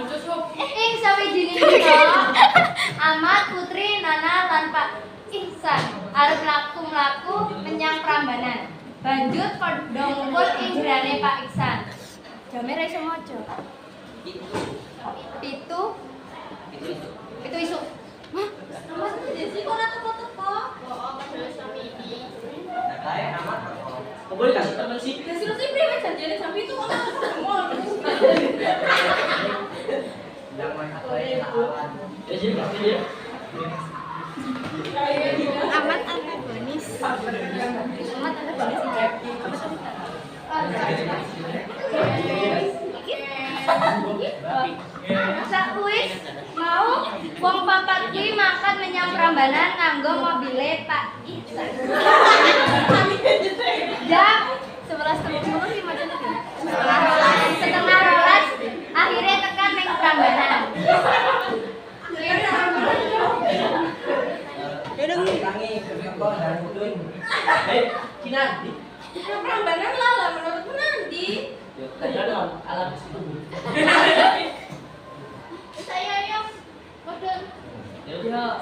Ing sawijining dina Ahmad, Putri, Nana lan Pak Ihsan arep mlaku menyang Prambanan. Banjur padha ngumpul ing jerane Pak Ihsan. Jame ra iso maca. Pitu isu. Hah? Amat jadi ora teko-teko. Kae amat. Kok boleh kasih teman sih? Kasih lu sih priwe janjane jam itu kok semua. Jangan apa ya awan. Ya sih kasih ya. Amat antagonis. Amat antagonis Sakwis mau wong papat kuwi makan menyang Prambanan nganggo mobile Pak Ihsan. Jam 11.30 sih macam itu. Setengah rolas akhirnya tekan ning Prambanan. Tangi kok dan kudun. Kinan. Prambanan lala menurutmu nanti? Yo, tadi ada alam situ. Saya yang model. Ya.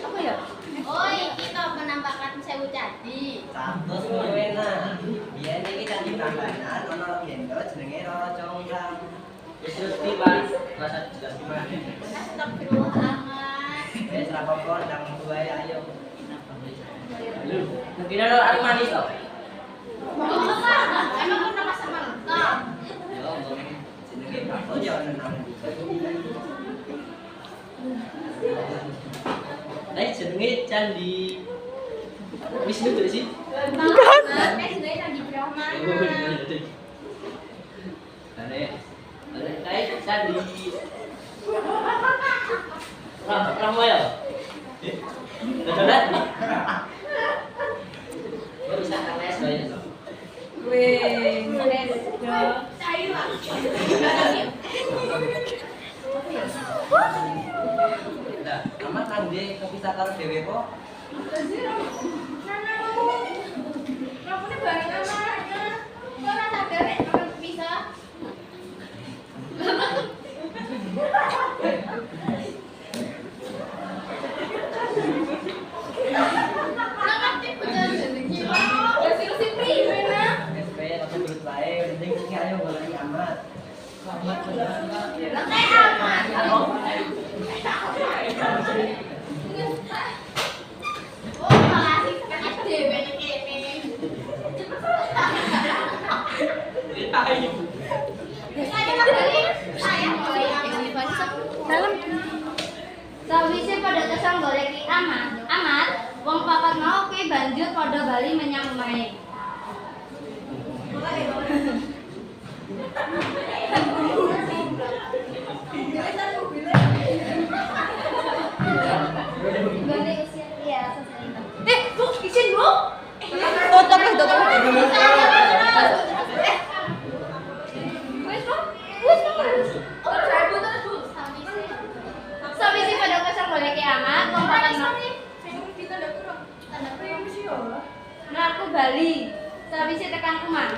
Apa ya? Oh, kita penampakan sewu candi. Santos wena. Biyen iki candi Prambanan ono gendho jenenge Roro Congkrang. Wis ngerti, Pak. Masa jelas gimana? Astagfirullah. Wis ra apa-apa ndang tuwae ayo. Mungkin ada air manis toh? Emang pernah masak lengkap? Yo, jenenge Pak yo nenang. Nek jenenge candi Wisnu tuh sih. Bukan. Sebenarnya candi Brahma. Ada kayak candi. Ramai ya? Beneran? Ya bisa keles banyak. Wih, cair lah. Nah, amat nanti kepisah karo dhewe kok. Kamu bareng amarnya. Kok ora sadar nek akan bisa? Ngerti bocah jenenge. Kasih priwe nah. SP atau terus bae, penting sing ayo goleki amat. Amat Lah kayak amat. Oh, makasih kan dhewe nek kene. Sawise pada kesang goleki amat, wong papat mau kuwi banjur padha bali menyang omahe. Bu, izin Bu. Tutup. Sawise pada kesang goleki amat, wong papat mau mlaku bali. Sawise tekan omah.